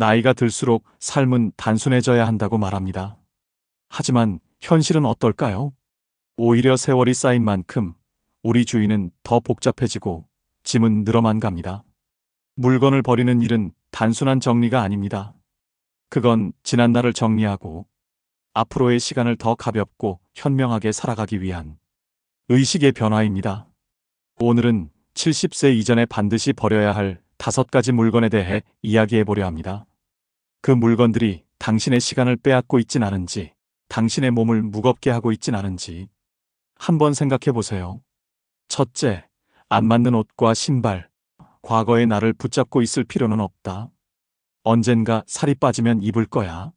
나이가 들수록 삶은 단순해져야 한다고 말합니다. 하지만 현실은 어떨까요? 오히려 세월이 쌓인 만큼 우리 주위는 더 복잡해지고 짐은 늘어만 갑니다. 물건을 버리는 일은 단순한 정리가 아닙니다. 그건 지난날을 정리하고 앞으로의 시간을 더 가볍고 현명하게 살아가기 위한 의식의 변화입니다. 오늘은 70세 이전에 반드시 버려야 할 5가지 물건에 대해 이야기해 보려 합니다. 그 물건들이 당신의 시간을 빼앗고 있진 않은지, 당신의 몸을 무겁게 하고 있진 않은지 한번 생각해 보세요. 첫째, 안 맞는 옷과 신발. 과거의 나를 붙잡고 있을 필요는 없다. 언젠가 살이 빠지면 입을 거야.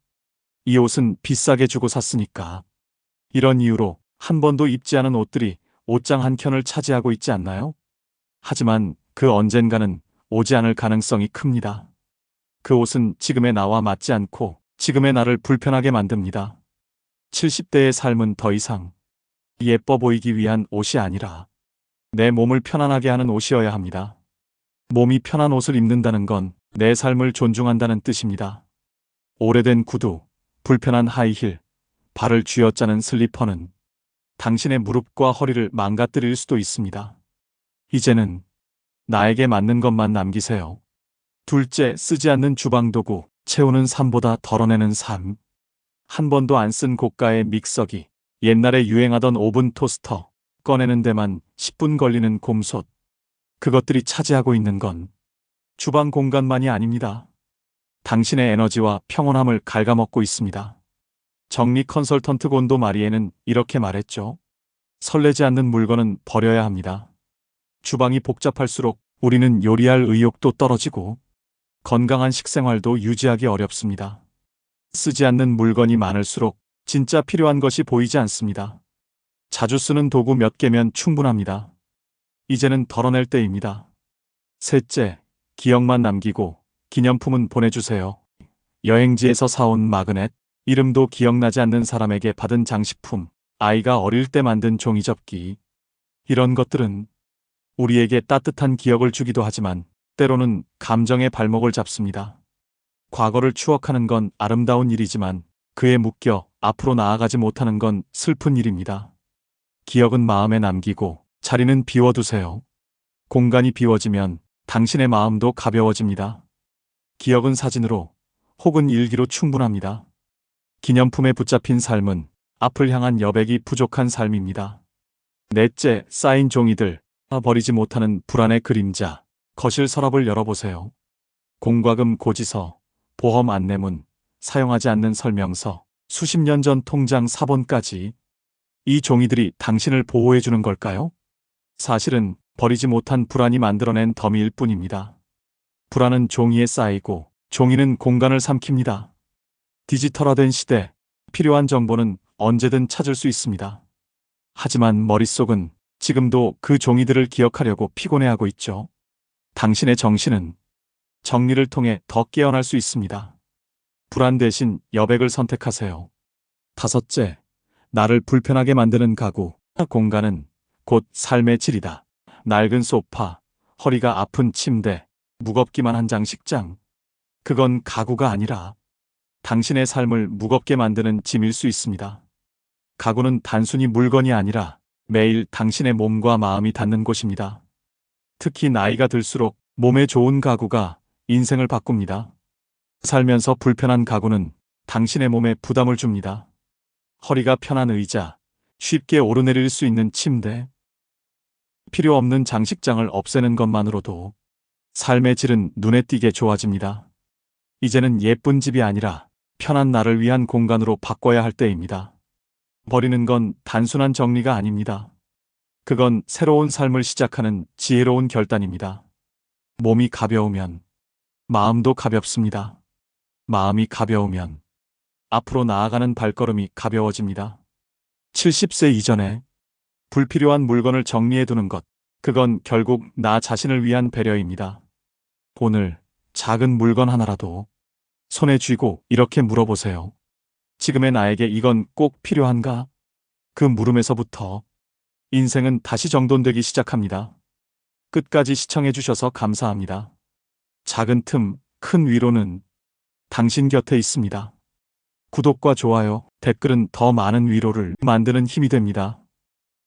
이 옷은 비싸게 주고 샀으니까. 이런 이유로 한 번도 입지 않은 옷들이 옷장 한 켠을 차지하고 있지 않나요? 하지만 그 언젠가는 오지 않을 가능성이 큽니다. 그 옷은 지금의 나와 맞지 않고 지금의 나를 불편하게 만듭니다. 70대의 삶은 더 이상 예뻐 보이기 위한 옷이 아니라 내 몸을 편안하게 하는 옷이어야 합니다. 몸이 편한 옷을 입는다는 건 내 삶을 존중한다는 뜻입니다. 오래된 구두, 불편한 하이힐, 발을 쥐어짜는 슬리퍼는 당신의 무릎과 허리를 망가뜨릴 수도 있습니다. 이제는 나에게 맞는 것만 남기세요. 둘째, 쓰지 않는 주방도구, 채우는 삶보다 덜어내는 삶. 한 번도 안 쓴 고가의 믹서기, 옛날에 유행하던 오븐 토스터, 꺼내는 데만 10분 걸리는 곰솥. 그것들이 차지하고 있는 건 주방 공간만이 아닙니다. 당신의 에너지와 평온함을 갉아먹고 있습니다. 정리 컨설턴트 곤도 마리에는 이렇게 말했죠. 설레지 않는 물건은 버려야 합니다. 주방이 복잡할수록 우리는 요리할 의욕도 떨어지고 건강한 식생활도 유지하기 어렵습니다. 쓰지 않는 물건이 많을수록 진짜 필요한 것이 보이지 않습니다. 자주 쓰는 도구 몇 개면 충분합니다. 이제는 덜어낼 때입니다. 셋째, 기억만 남기고 기념품은 보내주세요. 여행지에서 사온 마그넷, 이름도 기억나지 않는 사람에게 받은 장식품, 아이가 어릴 때 만든 종이접기. 이런 것들은 우리에게 따뜻한 기억을 주기도 하지만 때로는 감정의 발목을 잡습니다. 과거를 추억하는 건 아름다운 일이지만 그에 묶여 앞으로 나아가지 못하는 건 슬픈 일입니다. 기억은 마음에 남기고 자리는 비워두세요. 공간이 비워지면 당신의 마음도 가벼워집니다. 기억은 사진으로 혹은 일기로 충분합니다. 기념품에 붙잡힌 삶은 앞을 향한 여백이 부족한 삶입니다. 넷째, 쌓인 종이들, 버리지 못하는 불안의 그림자. 거실 서랍을 열어보세요. 공과금 고지서, 보험 안내문, 사용하지 않는 설명서, 수십 년 전 통장 사본까지. 이 종이들이 당신을 보호해주는 걸까요? 사실은 버리지 못한 불안이 만들어낸 더미일 뿐입니다. 불안은 종이에 쌓이고 종이는 공간을 삼킵니다. 디지털화된 시대, 필요한 정보는 언제든 찾을 수 있습니다. 하지만 머릿속은 지금도 그 종이들을 기억하려고 피곤해하고 있죠. 당신의 정신은 정리를 통해 더 깨어날 수 있습니다. 불안 대신 여백을 선택하세요. 다섯째, 나를 불편하게 만드는 가구, 공간은 곧 삶의 질이다. 낡은 소파, 허리가 아픈 침대, 무겁기만 한 장식장. 그건 가구가 아니라 당신의 삶을 무겁게 만드는 짐일 수 있습니다. 가구는 단순히 물건이 아니라 매일 당신의 몸과 마음이 닿는 곳입니다. 특히 나이가 들수록 몸에 좋은 가구가 인생을 바꿉니다. 살면서 불편한 가구는 당신의 몸에 부담을 줍니다. 허리가 편한 의자, 쉽게 오르내릴 수 있는 침대, 필요 없는 장식장을 없애는 것만으로도 삶의 질은 눈에 띄게 좋아집니다. 이제는 예쁜 집이 아니라 편한 나를 위한 공간으로 바꿔야 할 때입니다. 버리는 건 단순한 정리가 아닙니다. 그건 새로운 삶을 시작하는 지혜로운 결단입니다. 몸이 가벼우면 마음도 가볍습니다. 마음이 가벼우면 앞으로 나아가는 발걸음이 가벼워집니다. 70세 이전에 불필요한 물건을 정리해두는 것, 그건 결국 나 자신을 위한 배려입니다. 오늘 작은 물건 하나라도 손에 쥐고 이렇게 물어보세요. 지금의 나에게 이건 꼭 필요한가? 그 물음에서부터 인생은 다시 정돈되기 시작합니다. 끝까지 시청해주셔서 감사합니다. 작은 틈, 큰 위로는 당신 곁에 있습니다. 구독과 좋아요, 댓글은 더 많은 위로를 만드는 힘이 됩니다.